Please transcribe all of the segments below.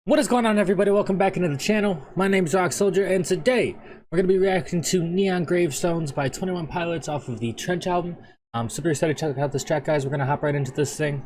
What is going on, everybody? Welcome back into the channel. My name is Rock Soldier, and today we're going to be reacting to Neon Gravestones by 21 Pilots off of the Trench album. I'm super excited to check out this track, guys. We're going to hop right into this thing.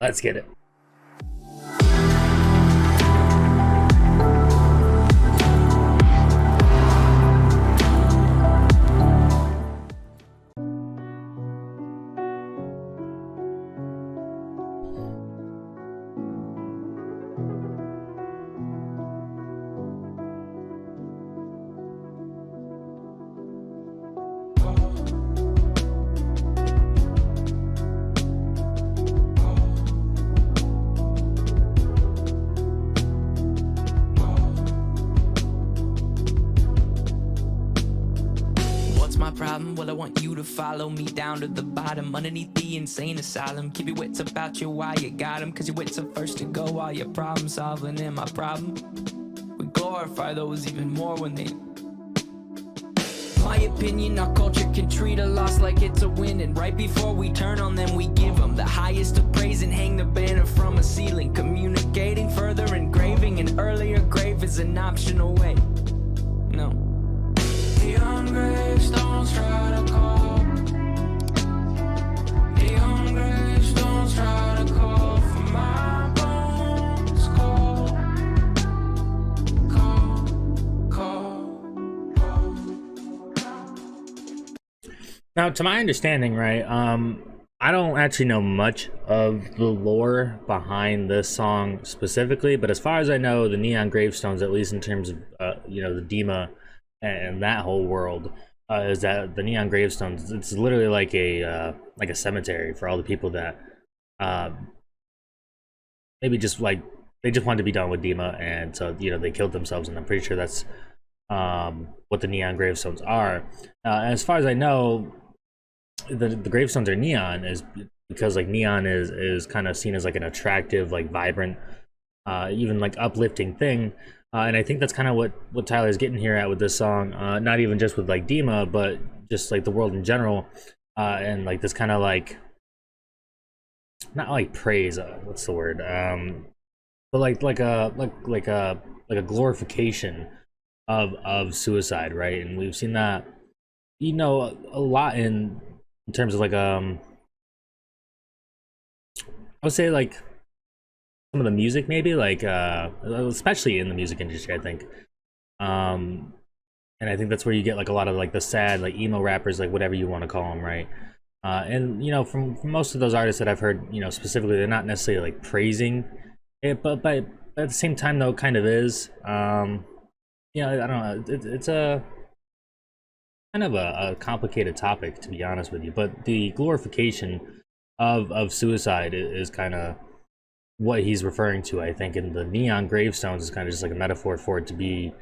Let's get it. My problem? Well, I want you to follow me down to the bottom, underneath the insane asylum. Keep your wits about you while you got them, cause your wits are first to go while you're problem solving. And my problem, we glorify those even more when they... My opinion, our culture can treat a loss like it's a win, and right before we turn on them, we give them the highest of praise and hang the banner from a ceiling. Communicating further, engraving an earlier grave is an optional way. No. Neon gravestones try to call. Neon gravestones try to call for my bones. Call. Now, to my understanding, right, I don't actually know much of the lore behind this song specifically, but as far as I know, the Neon Gravestones, at least in terms of, the Dima and that whole world, is that the Neon Gravestones, it's literally like a cemetery for all the people that maybe just like they just wanted to be done with Dima, and so they killed themselves, and I'm pretty sure that's what the Neon Gravestones are. As far as I know, the gravestones are neon is because like neon is kind of seen as like an attractive, like vibrant, even like uplifting thing. And I think that's kind of what Tyler's getting here at with this song, not even just with like Dima, but just like the world in general, and like this kind of like, not like praise, what's the word, but like a glorification of suicide, right? And we've seen that, a lot in terms of like I would say like some of the music, maybe like especially in the music industry, I think, and I think that's where you get like a lot of like the sad, like emo rappers, like whatever you want to call them, right? And from most of those artists that I've heard, specifically, they're not necessarily like praising it, but at the same time though, it kind of is. I don't know, it's a kind of a complicated topic, to be honest with you, but the glorification of suicide is kind of what he's referring to, I think, and the Neon Gravestones is kind of just like a metaphor for it to be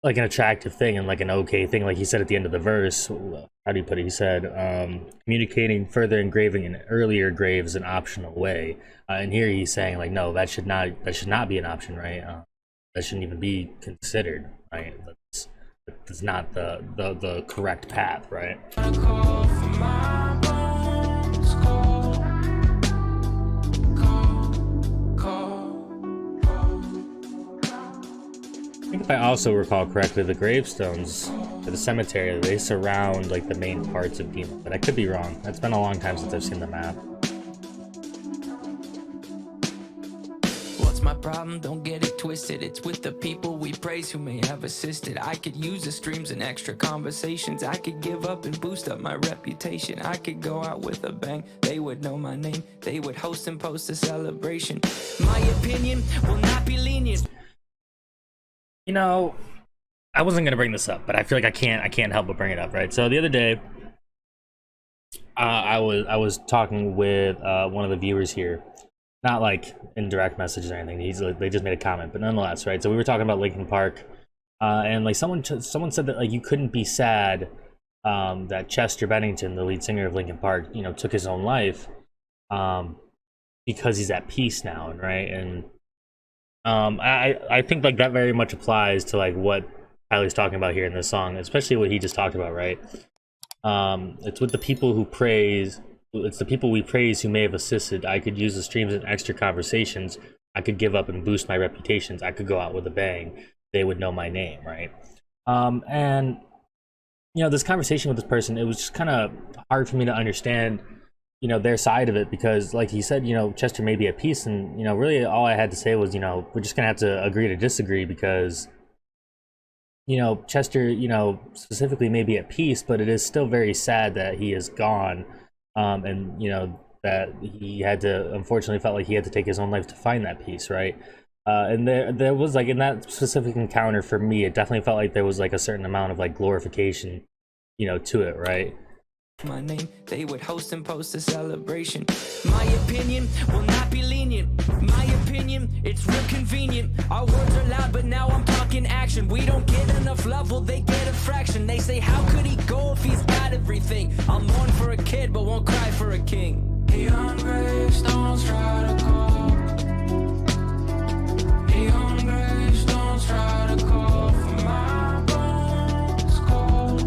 like an attractive thing and like an okay thing. Like he said at the end of the verse, how do you put it? He said, communicating further, engraving in earlier graves an optional way. And here he's saying like, no, that should not be an option, right? That shouldn't even be considered, right? That's not the correct path, right? I think if I also recall correctly, the gravestones at the cemetery, they surround like the main parts of Dima, but I could be wrong. It's been a long time since I've seen the map. What's my problem? Don't get it twisted. It's with the people we praise who may have assisted. I could use the streams and extra conversations. I could give up and boost up my reputation. I could go out with a bang. They would know my name. They would host and post a celebration. My opinion will not be lenient. I wasn't gonna bring this up, but I feel like I can't help but bring it up, right? So the other day, I was talking with one of the viewers here, not like in direct messages or anything. They just made a comment, but nonetheless, right? So we were talking about Linkin Park, and like someone said that like you couldn't be sad that Chester Bennington, the lead singer of Linkin Park, took his own life, because he's at peace now, right? And I think like that very much applies to like what Tyler's talking about here in this song, especially what he just talked about, right? It's with the people who praise It's the people we praise who may have assisted. I could use the streams and extra conversations. I could give up and boost my reputations. I could go out with a bang. They would know my name, right? And you know, this conversation with this person, it was just kind of hard for me to understand, you know, their side of it, because like he said, you know, Chester may be at peace, and you know, really all I had to say was, you know, we're just gonna have to agree to disagree, because you know, Chester, you know, specifically may be at peace, but it is still very sad that he is gone. And you know, that he had to, unfortunately felt like he had to take his own life to find that peace, right? And there was like, in that specific encounter for me, it definitely felt like there was like a certain amount of like glorification, you know, to it, right? My name, they would host and post a celebration. My opinion will not be lenient. My opinion, it's real convenient. Our words are loud, but now I'm talking action. We don't get enough love, well, they get a fraction. They say, how could he go if he's got everything? I'll mourn for a kid, but won't cry for a king. Neon gravestones try to call. Neon gravestones try to call for my bones cold.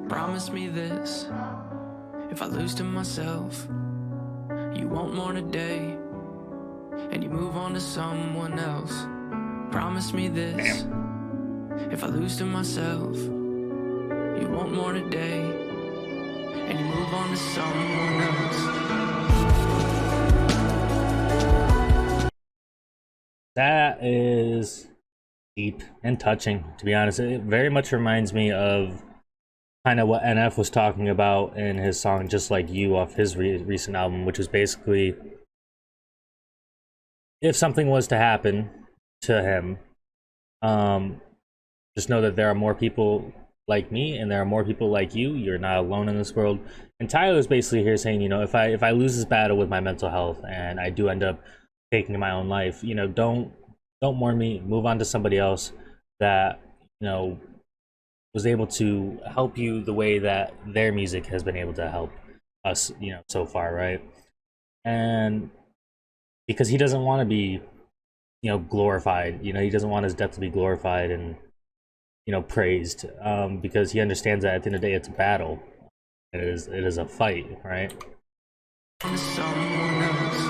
Promise me this, if I lose to myself, you won't mourn a day, and you move on to someone else. Promise me this, if I lose to myself, you won't mourn a day, and you move on to someone else. That is deep and touching, to be honest. It very much reminds me of kind of what NF was talking about in his song Just Like You off his recent album, which was basically, if something was to happen to him, just know that there are more people like me and there are more people like you. You're not alone in this world. And Tyler is basically here saying, you know, if I lose this battle with my mental health and I do end up taking my own life, you know, don't mourn me. Move on to somebody else that, you know, was able to help you the way that their music has been able to help us, you know, so far, right? And because he doesn't want to be, you know, glorified, you know, he doesn't want his death to be glorified and, you know, praised, because he understands that at the end of the day, it's a battle. It is a fight, right? Someone else.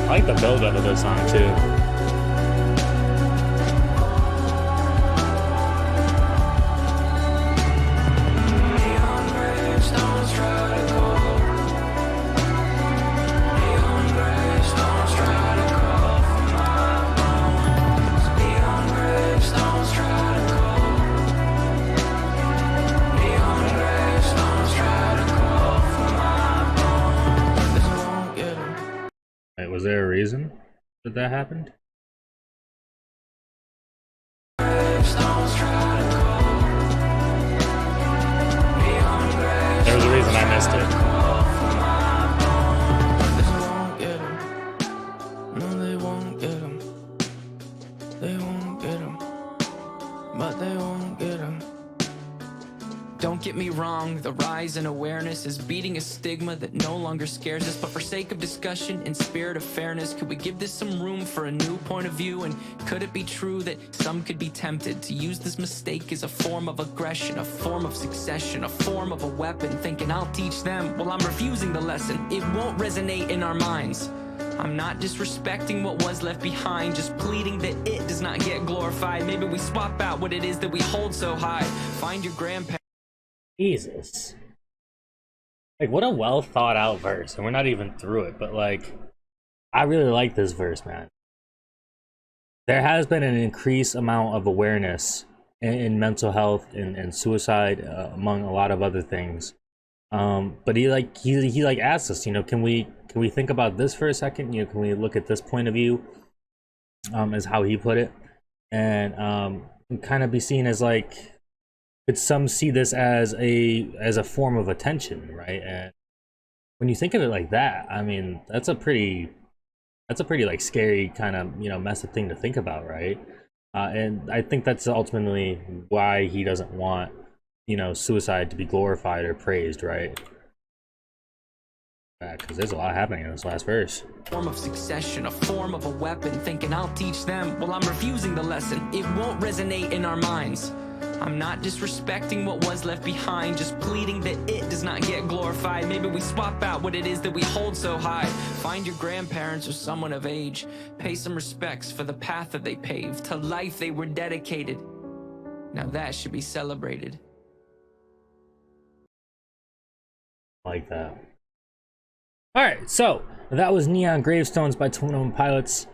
I like the build up of this song too. Neon gravestones try to call. Neon gravestones try to call for my bones. Neon gravestones try to call. Neon gravestones try to call for my bones. This won't get 'em. Right, was there a reason that that happened? Gravestones try to call. Neon gravestones. There was a reason I missed it. This won't get 'em. No, they won't get 'em. They won't get 'em. But they won't get 'em. Don't get me wrong, the rise in awareness is beating a stigma that no longer scares us. But for sake of discussion and spirit of fairness, could we give this some room for a new point of view? And could it be true that some could be tempted to use this mistake as a form of aggression, a form of succession, a form of a weapon, thinking I'll teach them? Well, I'm refusing the lesson. It won't resonate in our minds. I'm not disrespecting what was left behind, just pleading that it does not get glorified. Maybe we swap out what it is that we hold so high. Find your grandparents. Jesus. Like, what a well thought out verse. And we're not even through it, but like, I really like this verse, man. There has been an increased amount of awareness in mental health and suicide, among a lot of other things. But he asks us, you know, can we think about this for a second? You know, can we look at this point of view, as how he put it, and kind of be seen as like, could some see this as a form of attention, right? And when you think of it like that, I mean, that's a pretty like scary kind of, you know, messed up thing to think about, right? And I think that's ultimately why he doesn't want, you know, suicide to be glorified or praised, right? because there's a lot happening in this last verse. Form of succession, a form of a weapon, thinking I'll teach them. Well, I'm refusing the lesson. It won't resonate in our minds. I'm not disrespecting what was left behind, just pleading that it does not get glorified. Maybe we swap out what it is that we hold so high. Find your grandparents or someone of age. Pay some respects for the path that they paved, to life they were dedicated. Now that should be celebrated. Like that. Alright, so that was Neon Gravestones by 21 Pilots.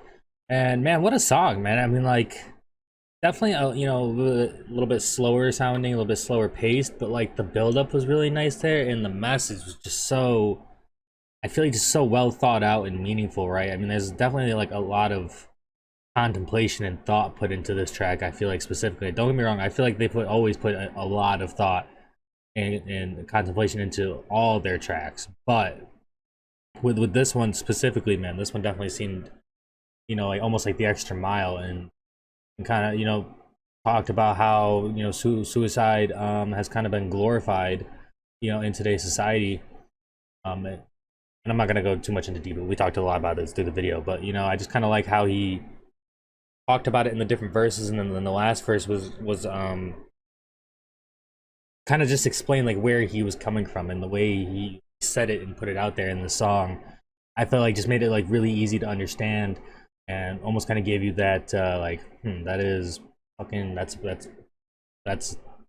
And man, what a song, man. I mean, like, definitely a, you know, a little bit slower sounding, a little bit slower paced, but like the build-up was really nice there, and the message was just so, I feel like, just so well thought out and meaningful, right? I mean, there's definitely like a lot of contemplation and thought put into this track. I feel like specifically, don't get me wrong, I feel like they always put a lot of thought and contemplation into all their tracks, but with this one specifically, man, this one definitely seemed, you know, like almost like the extra mile, and kind of, you know, talked about how, you know, suicide has kind of been glorified, you know, in today's society. And I'm not gonna go too much into detail. We talked a lot about this through the video, but you know, I just kind of like how he talked about it in the different verses, and then the last verse was kind of just explained like where he was coming from, and the way he said it and put it out there in the song, I felt like just made it like really easy to understand, and almost kind of gave you that like, that is fucking, that's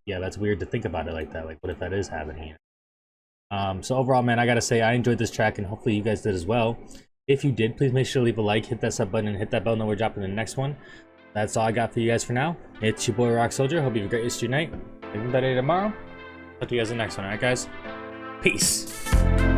yeah, that's weird to think about it like that. Like, what if that is happening? So overall, man, I gotta say I enjoyed this track, and hopefully you guys did as well. If you did, please make sure to leave a like, hit that sub button, and hit that bell, know we're dropping the next one. That's all I got for you guys for now. It's your boy Rock Soldier. Hope you have a great rest of your night. Everybody tomorrow. Talk to you guys in the next one. Alright, guys? Peace.